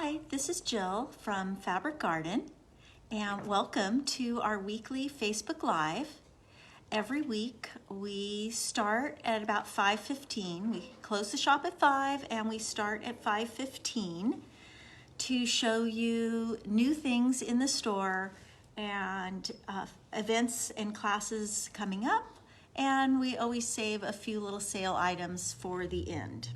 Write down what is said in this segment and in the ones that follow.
Hi, this is Jill from Fabric Garden, and welcome to our weekly Facebook Live. Every week we start at about 5:15. We close the shop at 5 and we start at 5:15 to show you new things in the store and events and classes coming up, and we always save a few little sale items for the end.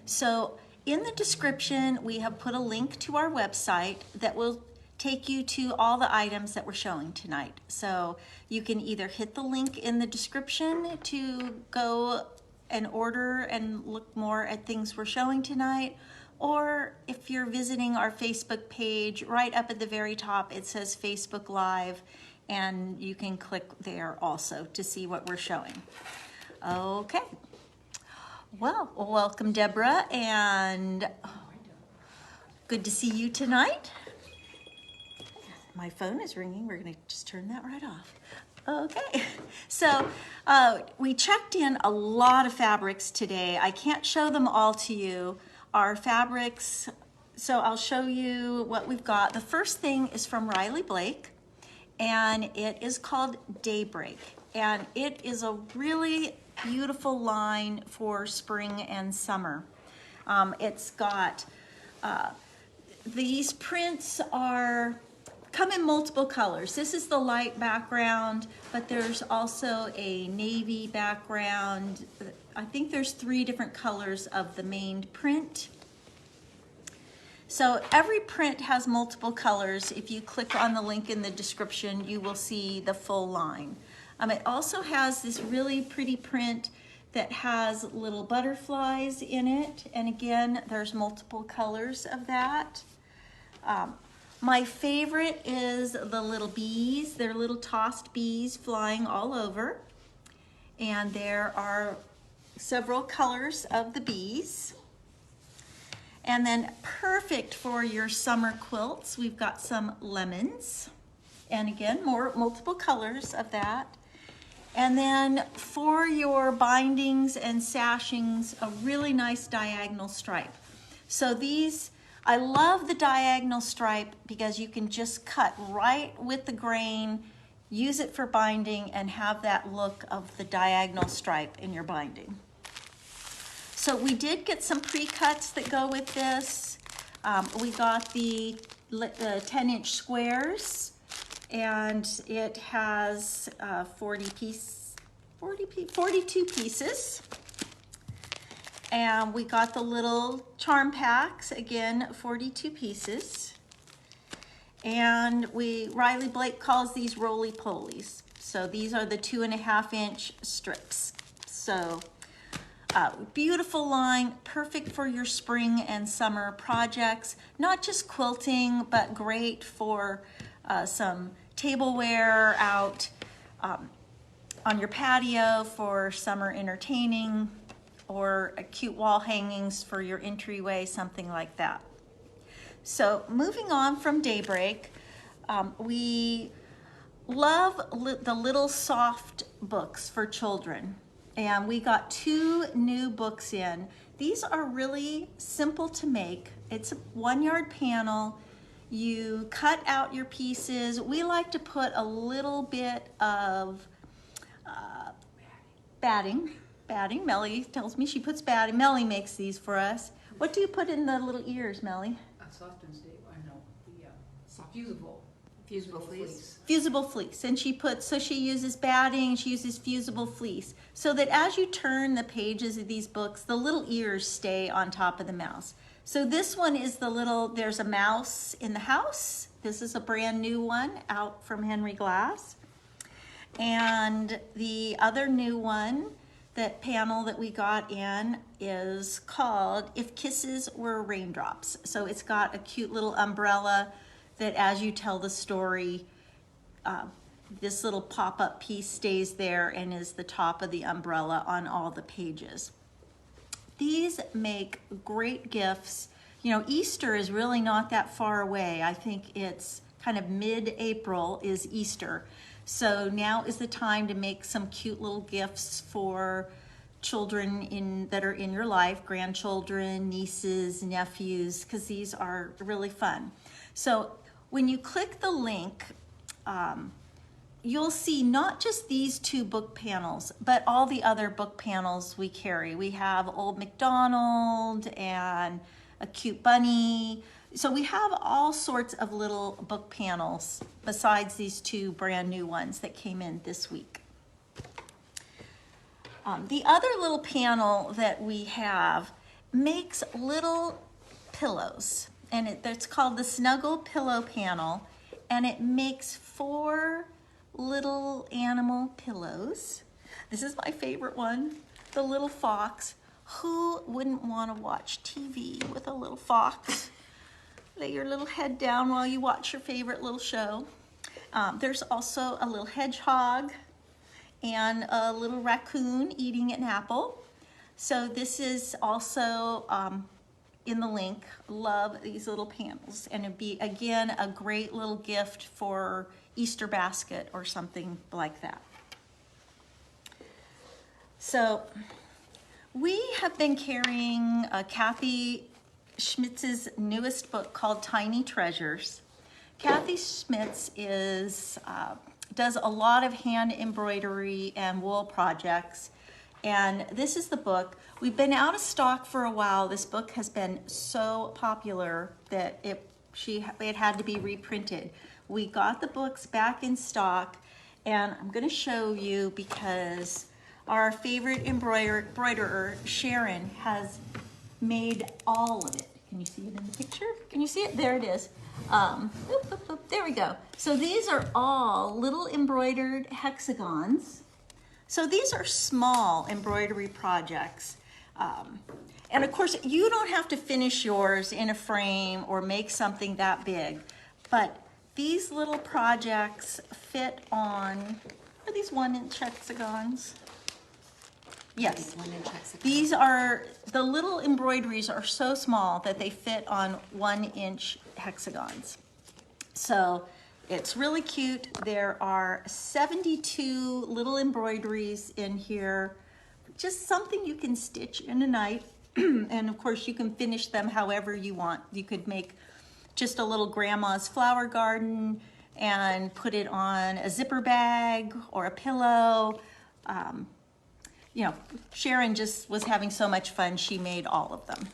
So in the description, we have put a link to our website that will take you to all the items that we're showing tonight. So you can either hit the link in the description to go and order and look more at things we're showing tonight, or if you're visiting our Facebook page, right up at the very top, it says Facebook Live, and you can click there also to see what we're showing. Okay. Well, welcome, Deborah, and good to see you tonight. My phone is ringing. We're going to just turn that right off. Okay, so we checked in a lot of fabrics today. I can't show them all to you. Our fabrics, so I'll show you what we've got. The first thing is from Riley Blake, and it is called Daybreak, and it is a really beautiful line for spring and summer. It's got, these prints come in multiple colors. This is the light background, but there's also a navy background. I think there's 3 different colors of the main print. So every print has multiple colors. If you click on the link in the description, you will see the full line. It also has this really pretty print that has little butterflies in it. And again, there's multiple colors of that. My favorite is the little bees. They're little tossed bees flying all over. And there are several colors of the bees. And then perfect for your summer quilts, we've got some lemons. And again, multiple colors of that. And then for your bindings and sashings, a really nice diagonal stripe. So these, I love the diagonal stripe because you can just cut right with the grain, use it for binding, and have that look of the diagonal stripe in your binding. So we did get some pre-cuts that go with this. We got the 10-inch squares, and it has 42 pieces. And we got the little charm packs, again, 42 pieces. And Riley Blake calls these roly-polies. So these are the 2.5-inch strips. So beautiful line, perfect for your spring and summer projects. Not just quilting, but great for some tableware out on your patio for summer entertaining, or cute wall hangings for your entryway, something like that. So moving on from Daybreak, we love the little soft books for children. And we got 2 new books in. These are really simple to make. It's a 1-yard panel. You cut out your pieces. We like to put a little bit of batting. Melly tells me she puts batting. Melly makes these for us. What do you put in the little ears, Melly? Soft and stable. I know. Fusible. Fusible fleece. Fusible fleece. And she uses batting, she uses fusible fleece, so that as you turn the pages of these books, the little ears stay on top of the mouse. So this one is there's a mouse in the house. This is a brand new one out from Henry Glass. And the other new one, that panel that we got in, is called If Kisses Were Raindrops. So it's got a cute little umbrella that as you tell the story, this little pop-up piece stays there and is the top of the umbrella on all the pages. These make great gifts. You know, Easter is really not that far away. I think it's kind of mid-April is Easter. So now is the time to make some cute little gifts for children that are in your life, grandchildren, nieces, nephews, because these are really fun. So when you click the link, you'll see not just these 2 book panels, but all the other book panels we carry. We have Old MacDonald and a cute bunny. So we have all sorts of little book panels besides these 2 brand new ones that came in this week. The other little panel that we have makes little pillows, and it's called the Snuggle Pillow Panel, and it makes 4 little animal pillows. This is my favorite one, the little fox. Who wouldn't want to watch TV with a little fox? Lay your little head down while you watch your favorite little show. There's also a little hedgehog and a little raccoon eating an apple. So this is also in the link. Love these little panels, and it'd be, again, a great little gift for Easter basket or something like that. So we have been carrying Kathy Schmitz's newest book called Tiny Treasures. Kathy Schmitz does a lot of hand embroidery and wool projects, and this is the book. We've been out of stock for a while. This book has been so popular that it had to be reprinted. We got the books back in stock, and I'm going to show you because our favorite embroiderer, Sharon, has made all of it. Can you see it in the picture? Can you see it? There it is. There we go. So these are all little embroidered hexagons. So these are small embroidery projects. And of course, you don't have to finish yours in a frame or make something that big, but these little projects fit on, are these 1-inch hexagons? Yes. 1-inch hexagons. These are, the little embroideries are so small that they fit on 1-inch hexagons. So it's really cute. There are 72 little embroideries in here. Just something you can stitch in a night. And of course you can finish them however you want. You could make just a little grandma's flower garden and put it on a zipper bag or a pillow. You know, Sharon just was having so much fun, she made all of them.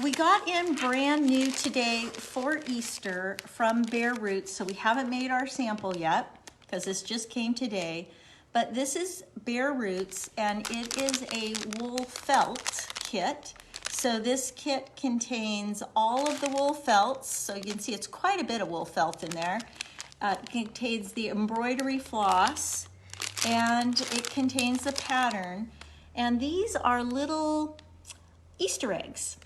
We got in brand new today for Easter from Bare Roots, so we haven't made our sample yet because this just came today. But this is Bare Roots, and it is a wool felt kit. So this kit contains all of the wool felts. So you can see it's quite a bit of wool felt in there. It contains the embroidery floss, and it contains the pattern. And these are little Easter eggs.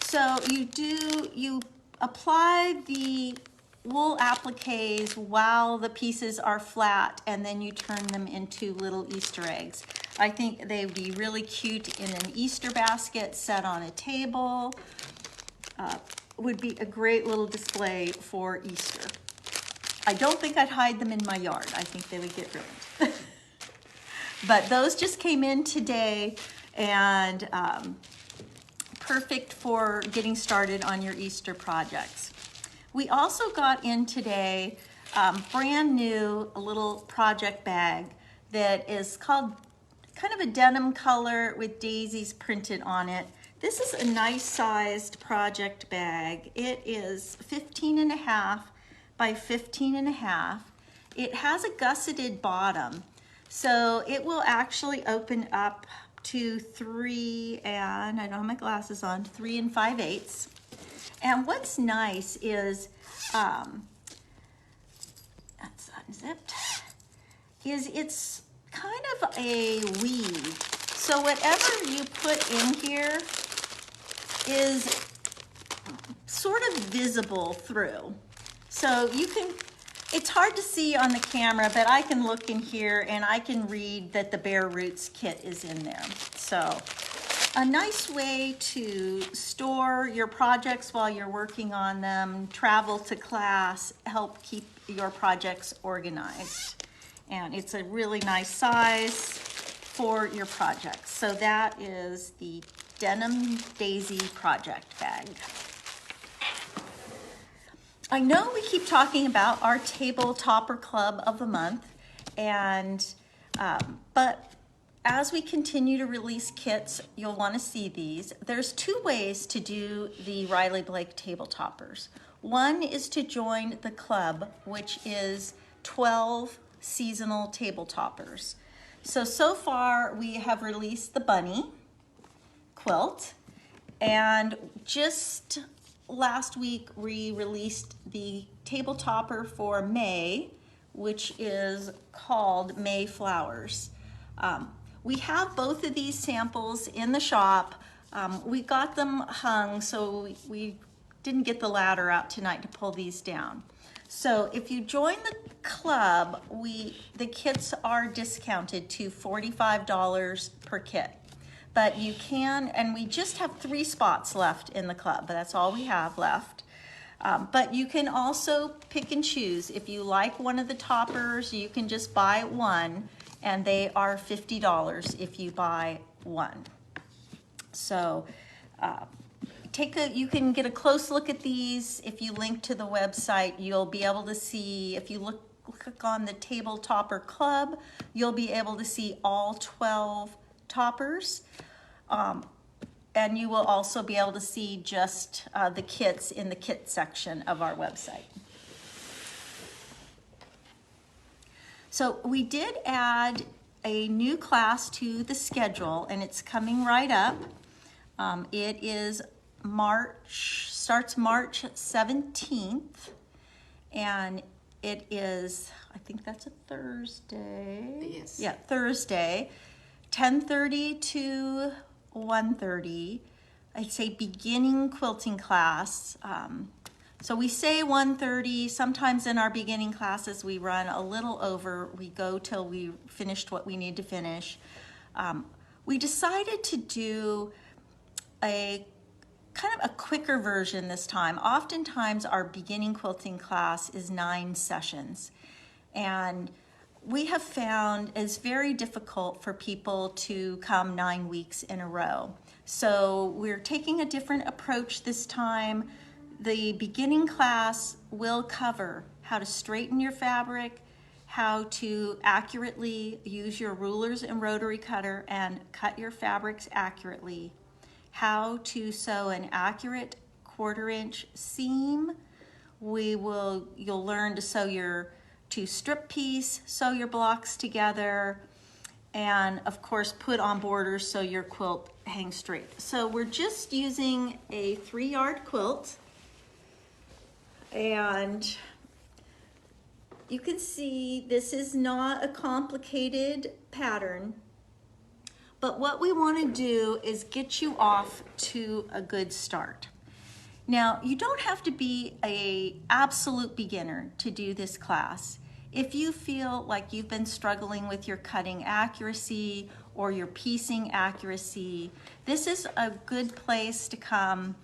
So you apply the wool appliques while the pieces are flat, and then you turn them into little Easter eggs. I think they would be really cute in an Easter basket set on a table. Would be a great little display for Easter. I don't think I'd hide them in my yard. I think they would get ruined. But those just came in today, and perfect for getting started on your Easter projects. We also got in today brand new little project bag that is called kind of a denim color with daisies printed on it. This is a nice sized project bag. It is 15.5 by 15.5. It has a gusseted bottom, so it will actually open up to 3 and, I don't have my glasses on, 3 5/8. And what's nice is, that's unzipped, is it's kind of a weave. So whatever you put in here is sort of visible through. So you can, it's hard to see on the camera, but I can look in here and I can read that the Bare Roots kit is in there. So a nice way to store your projects while you're working on them, travel to class, help keep your projects organized. And it's a really nice size. for your project. So that is the Denim Daisy project bag. I know we keep talking about our Table Topper Club of the Month, and but as we continue to release kits, you'll want to see these. There's two ways to do the Riley Blake Table Toppers. One is to join the club, which is 12 seasonal table toppers. So far we have released the bunny quilt, and just last week we released the table topper for May, which is called May Flowers. We have both of these samples in the shop. We got them hung, so we didn't get the ladder out tonight to pull these down. So if you join the club, the kits are discounted to $45 per kit. But you can, and we just have 3 spots left in the club, but that's all we have left. But you can also pick and choose. If you like one of the toppers, you can just buy one, and they are $50 if you buy one. So you can get a close look at these. If you link to the website, you'll be able to see, if you click on the Table Topper Club, you'll be able to see all 12 toppers. And you will also be able to see just the kits in the kit section of our website. So we did add a new class to the schedule, and it's coming right up. It is starts March 17th, and it is, I think that's a Thursday. Yes. Yeah, Thursday, 10:30 to 1:30. I'd say beginning quilting class. So we say 1:30. Sometimes in our beginning classes we run a little over. We go till we finished what we need to finish. We decided to do a kind of a quicker version this time. Oftentimes our beginning quilting class is 9 sessions, and we have found it's very difficult for people to come 9 weeks in a row. So we're taking a different approach this time. The beginning class will cover how to straighten your fabric, how to accurately use your rulers and rotary cutter and cut your fabrics accurately, how to sew an accurate 1/4 inch seam. You'll learn to sew to strip piece, sew your blocks together, and of course put on borders so your quilt hangs straight. So we're just using a 3-yard quilt, and you can see this is not a complicated pattern, but what we want to do is get you off to a good start. Now, you don't have to be an absolute beginner to do this class. If you feel like you've been struggling with your cutting accuracy or your piecing accuracy, this is a good place to come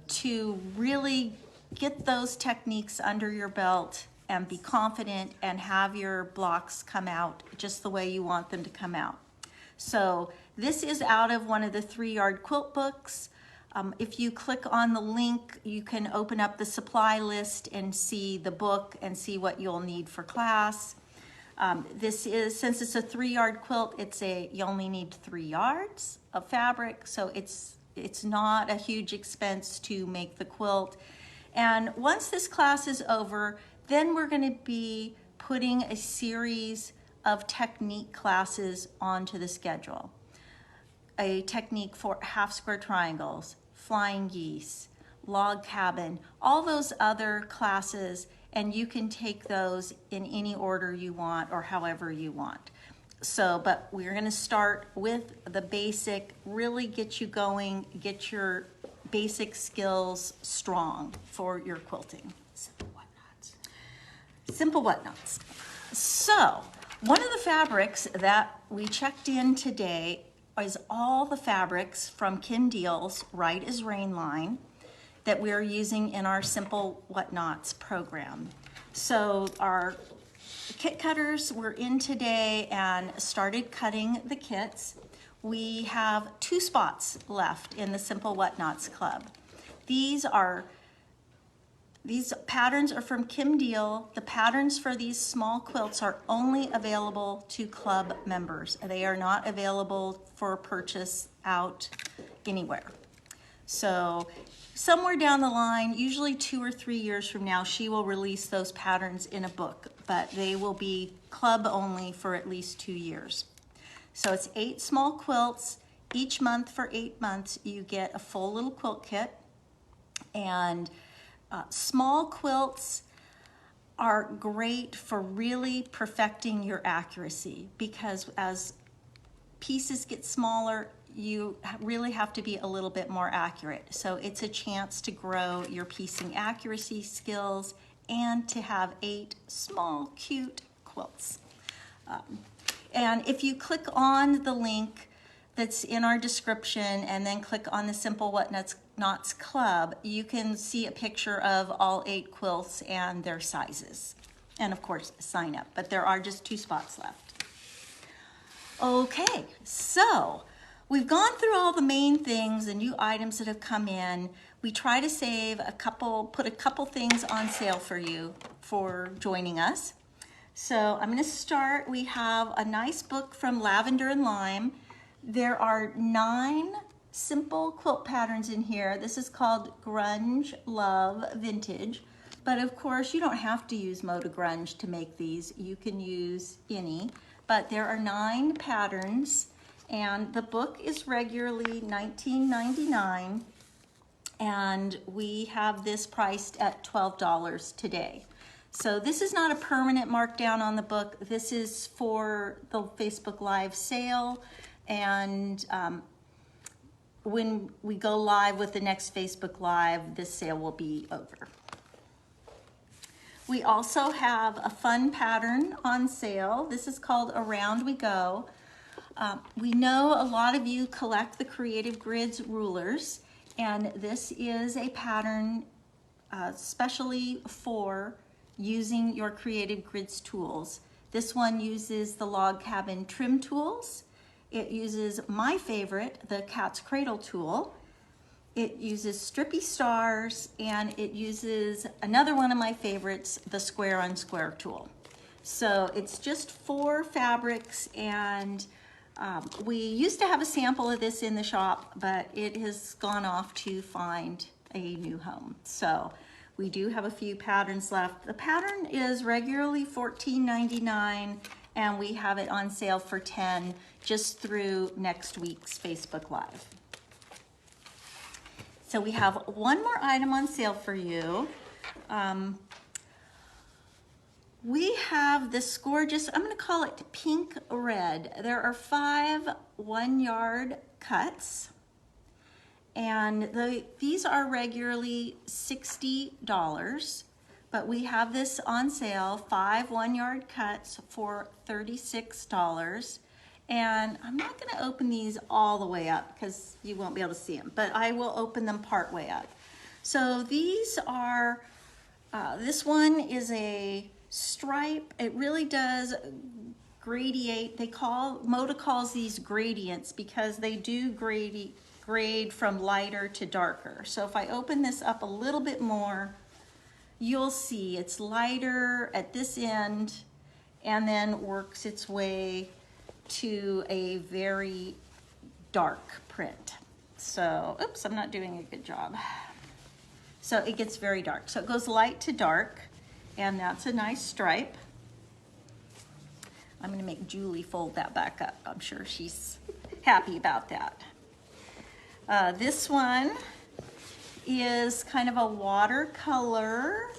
to really get those techniques under your belt and be confident and have your blocks come out just the way you want them to come out. So this is out of one of the 3-yard quilt books. If you click on the link, you can open up the supply list and see the book and see what you'll need for class. Since it's a 3-yard quilt, you only need 3 yards of fabric, so it's not a huge expense to make the quilt. And once this class is over, then we're going to be putting a series of technique classes onto the schedule. A technique for half square triangles, flying geese, log cabin, all those other classes, and you can take those in any order you want or however you want. So, but we're going to start with the basic, really get you going, get your basic skills strong for your quilting. Simple whatnots. Simple whatnots. So, one of the fabrics that we checked in today is all the fabrics from Kim Deal's Right as Rain line that we're using in our Simple Whatnots program. So our kit cutters were in today and started cutting the kits. We have 2 spots left in the Simple Whatnots Club. These patterns are from Kim Deal. The patterns for these small quilts are only available to club members. They are not available for purchase out anywhere. So somewhere down the line, usually 2 or 3 years from now, she will release those patterns in a book, but they will be club only for at least 2 years. So it's 8 small quilts. Each month for 8 months, you get a full little quilt kit. And small quilts are great for really perfecting your accuracy, because as pieces get smaller, you really have to be a little bit more accurate. So it's a chance to grow your piecing accuracy skills and to have 8 small, cute quilts. And if you click on the link that's in our description and then click on the Simple Whatnots Club, you can see a picture of all 8 quilts and their sizes. And of course, sign up, but there are just 2 spots left. Okay, so we've gone through all the main things, the new items that have come in. We try to save put a couple things on sale for you for joining us. So I'm going to start. We have a nice book from Lavender and Lime. There are 9 simple quilt patterns in here. This is called Grunge Love Vintage. But of course, you don't have to use Moda Grunge to make these. You can use any. But there are 9 patterns, and the book is regularly $19.99, and we have this priced at $12 today. So this is not a permanent markdown on the book. This is for the Facebook Live sale, and when we go live with the next Facebook Live, this sale will be over. We also have a fun pattern on sale. This is called Around We Go. We know a lot of you collect the Creative Grids rulers, and this is a pattern specially for using your Creative Grids tools. This one uses the Log Cabin trim tools. It uses my favorite, the Cat's Cradle tool. It uses Strippy Stars, and it uses another one of my favorites, the Square on Square tool. So it's just 4 fabrics, and we used to have a sample of this in the shop, but it has gone off to find a new home. So we do have a few patterns left. The pattern is regularly $14.99, and we have it on sale for $10 just through next week's Facebook Live. So we have one more item on sale for you. We have this gorgeous, I'm going to call it pink red. There are 5 1-yard cuts, and these are regularly $60, but we have this on sale, 5 1-yard cuts for $36. And I'm not going to open these all the way up because you won't be able to see them, but I will open them part way up. So these are, this one is a stripe. It really does gradiate. Moda calls these gradients because they do grade from lighter to darker. So if I open this up a little bit more, you'll see it's lighter at this end and then works its way to a very dark print. So, oops, I'm not doing a good job. So it gets very dark. So it goes light to dark, and that's a nice stripe. I'm gonna make Julie fold that back up. I'm sure she's happy about that. This one is kind of a watercolor,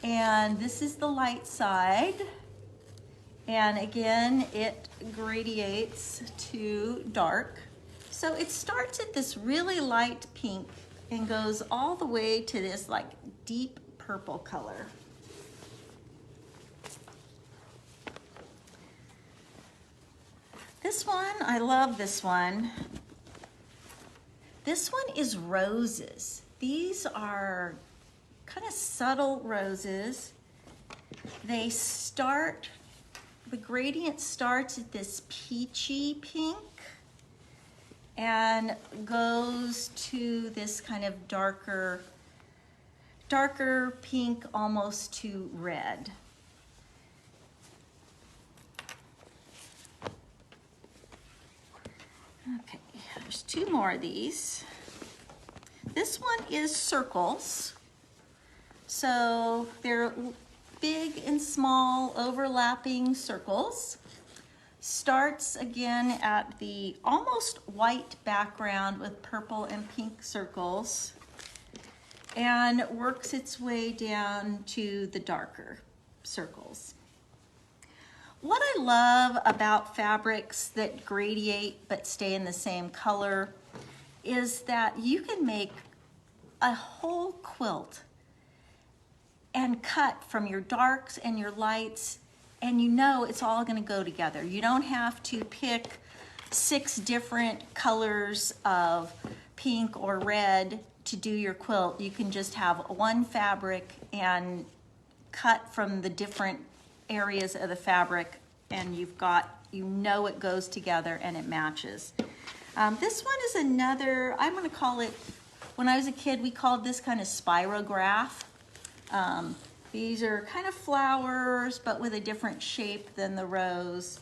and this is the light side. And again, it gradiates to dark. So it starts at this really light pink and goes all the way to this like deep purple color. This one, I love this one. This one is roses. These are kind of subtle roses. They start The gradient starts at this peachy pink and goes to this kind of darker pink, almost to red. Okay, there's two more of these. This one is circles. So they're big and small overlapping circles. Starts again at the almost white background with purple and pink circles and works its way down to the darker circles. What I love about fabrics that gradiate but stay in the same color is that you can make a whole quilt and cut from your darks and your lights, and you know it's all gonna go together. You don't have to pick 6 different colors of pink or red to do your quilt. You can just have one fabric and cut from the different areas of the fabric, and you've got, you know it goes together and it matches. This one is another, I'm gonna call it, when I was a kid, we called this kind of spirograph. These are kind of flowers, but with a different shape than the rose.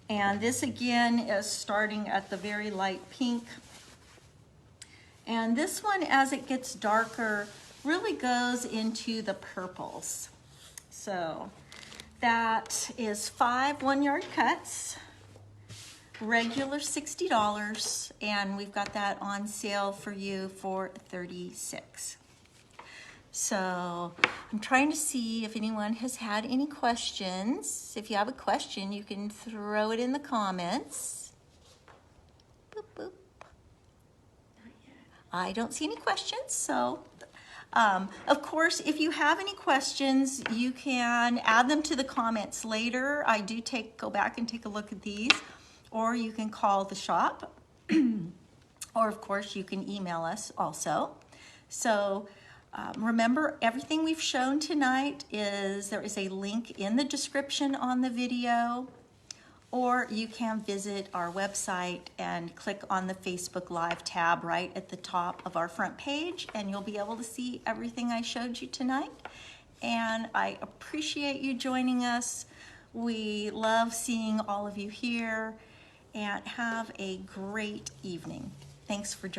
And this again is starting at the very light pink. And this one, as it gets darker, really goes into the purples. So that is 5 one-yard cuts, regular $60, and we've got that on sale for you for $36. So I'm trying to see if anyone has had any questions. If you have a question, you can throw it in the comments. Boop, boop. I don't see any questions, so of course, if you have any questions, you can add them to the comments later. I do go back and take a look at these, or you can call the shop, or of course you can email us also. So remember, everything we've shown tonight there is a link in the description on the video, or you can visit our website and click on the Facebook Live tab right at the top of our front page, and you'll be able to see everything I showed you tonight. And I appreciate you joining us. We love seeing all of you here, and have a great evening. Thanks for joining.